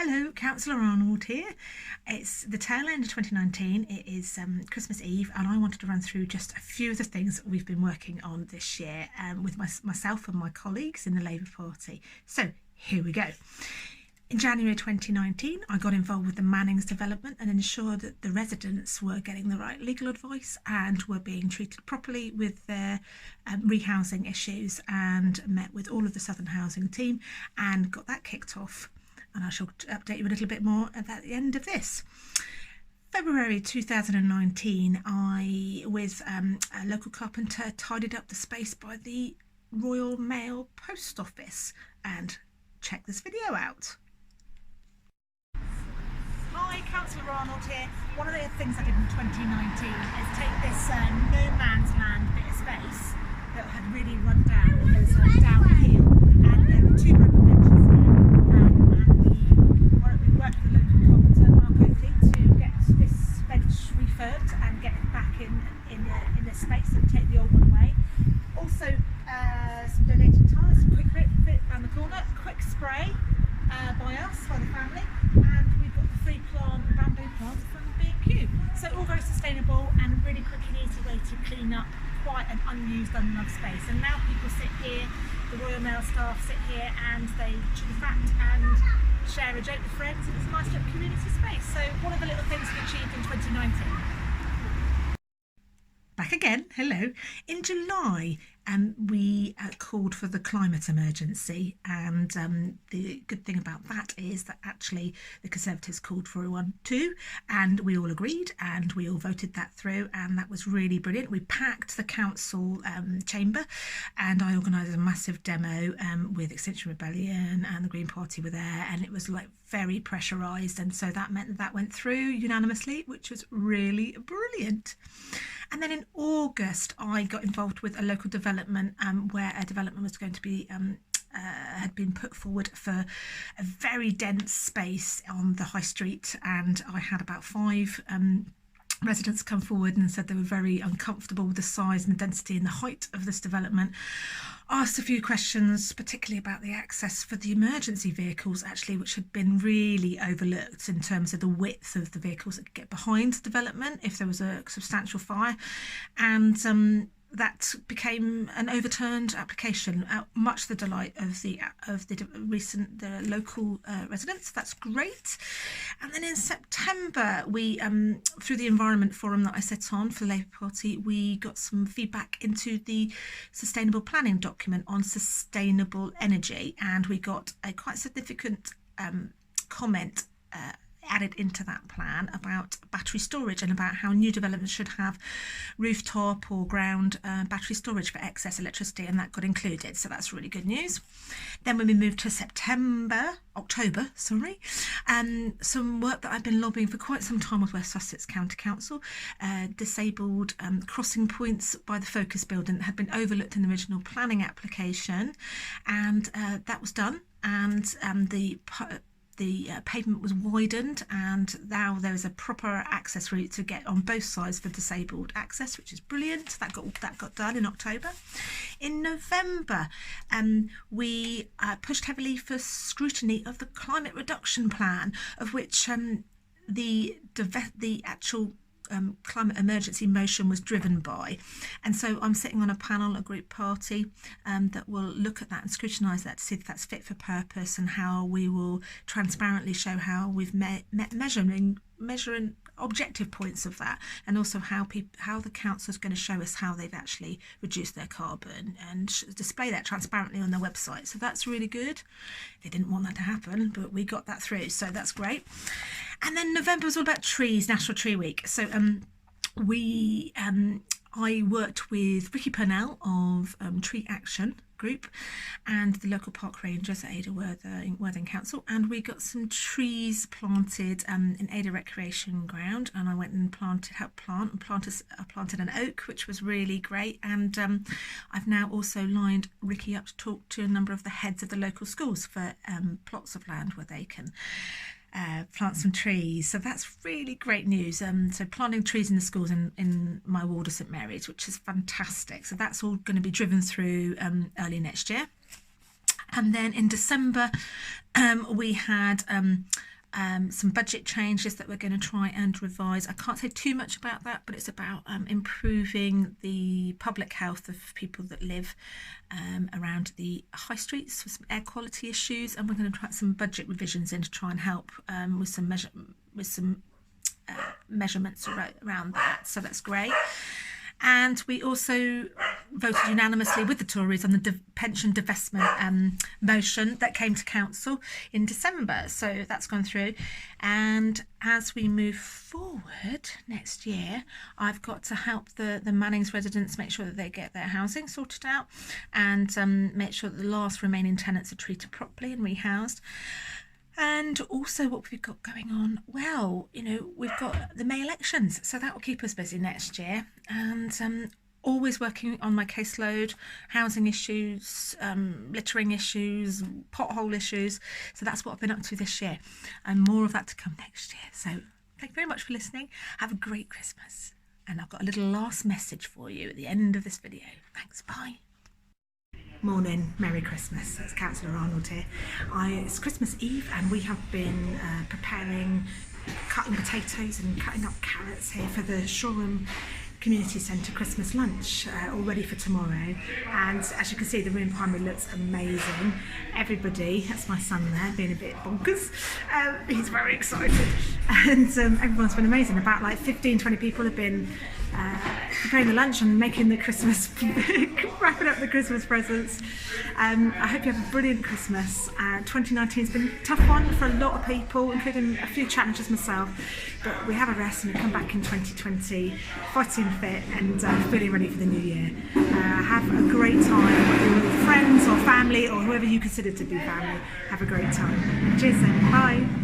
Hello, Councillor Arnold here. It's the tail end of 2019. It is Christmas Eve, and I wanted to run through just a few of the things we've been working on this year with myself and my colleagues in the Labour Party. So here we go. In January 2019, I got involved with the Mannings development and ensured that the residents were getting the right legal advice and were being treated properly with their rehousing issues, and met with all of the Southern Housing team and got that kicked off. And I shall update you a little bit more at the end of this. February 2019, I, with a local carpenter, tidied up the space by the Royal Mail Post Office. And check this video out. Hi, Councillor Arnold here. One of the things I did in 2019 is take this no man's land bit of space that had really run down. It was downhill, and there were two broken benches here. We worked with the local carpenter, to get this bench refurbed and get it back in the space and take the old one away. Also, some donated tyres, quick fit around the corner, quick spray by the family, and we've got the free bamboo plants from B&Q. So all very sustainable and a really quick and easy way to clean up quite an unused, unloved space. And now people sit here, the Royal Mail staff sit here, and they chew the fat and share a joke with friends, and it's a nice little community space. So one of the little things we achieved in 2019. Back again, hello. In July, we called for the climate emergency, and the good thing about that is that actually the Conservatives called for one too, and we all agreed and we all voted that through, and that was really brilliant. We packed the council chamber, and I organised a massive demo with Extinction Rebellion, and the Green Party were there, and it was like very pressurised, and so that meant that went through unanimously, which was really brilliant. And then in August, I got involved with a local development where a development was going to be had been put forward for a very dense space on the high street, and I had about 5 residents come forward and said they were very uncomfortable with the size and the density and the height of this development. Asked a few questions, particularly about the access for the emergency vehicles, actually, which had been really overlooked in terms of the width of the vehicles that could get behind the development if there was a substantial fire. And that became an overturned application, much to the delight of the local residents. That's great. And then in September, we through the Environment Forum that I set on for the Labour Party, we got some feedback into the sustainable planning document on sustainable energy, and we got a quite significant comment added into that plan about battery storage and about how new developments should have rooftop or ground battery storage for excess electricity, and that got included, so that's really good news. Then when we moved to October, some work that I've been lobbying for quite some time with West Sussex County Council, disabled crossing points by the Focus building that had been overlooked in the original planning application, and that was done, and the pavement was widened, and now there is a proper access route to get on both sides for disabled access, which is brilliant. That got done in October. In November, we pushed heavily for scrutiny of the climate reduction plan, of which the actual climate emergency motion was driven by, and so I'm sitting on a panel, a group party, that will look at that and scrutinise that to see if that's fit for purpose, and how we will transparently show how we've met measuring objective points of that, and also how the council is going to show us how they've actually reduced their carbon and display that transparently on their website. So that's really good. They didn't want that to happen, but we got that through, so that's great. And then November was all about trees, National Tree Week. So I worked with Ricky Purnell of Tree Action Group and the local park rangers at Ada Worthing Council, and we got some trees planted in Ada Recreation Ground, and I went and planted an oak, which was really great. And I've now also lined Ricky up to talk to a number of the heads of the local schools for plots of land where they can plant some trees. So that's really great news. So planting trees in the schools in my ward of St Mary's, which is fantastic. So that's all going to be driven through early next year. And then in December, we had some budget changes that we're going to try and revise. I can't say too much about that, but it's about improving the public health of people that live around the high streets with some air quality issues, and we're going to try some budget revisions in to try and help with some measurements around that. So that's great. And we also voted unanimously with the Tories on the pension divestment motion that came to council in December. So that's gone through. And as we move forward next year, I've got to help the Mannings residents make sure that they get their housing sorted out, and make sure that the last remaining tenants are treated properly and rehoused. And also what we've got going on, well, we've got the May elections, so that will keep us busy next year. And always working on my caseload, housing issues, littering issues, pothole issues. So that's what I've been up to this year, and more of that to come next year. So thank you very much for listening. Have a great Christmas. And I've got a little last message for you at the end of this video. Thanks, bye. Morning, Merry Christmas. It's Councillor Arnold here. It's Christmas Eve and we have been preparing, cutting potatoes and cutting up carrots here for the Shoreham Community Centre Christmas lunch, all ready for tomorrow. And as you can see, the room behind me looks amazing. Everybody, that's my son there, being a bit bonkers. He's very excited. And everyone's been amazing. About like 15-20 people have been preparing the lunch and making the Christmas, wrapping up the Christmas presents. I hope you have a brilliant Christmas. 2019 has been a tough one for a lot of people, including a few challenges myself, but we have a rest and we come back in 2020 fighting fit and feeling ready for the new year. Have a great time, whether you're with friends or family or whoever you consider to be family. Have a great time. Cheers then, bye.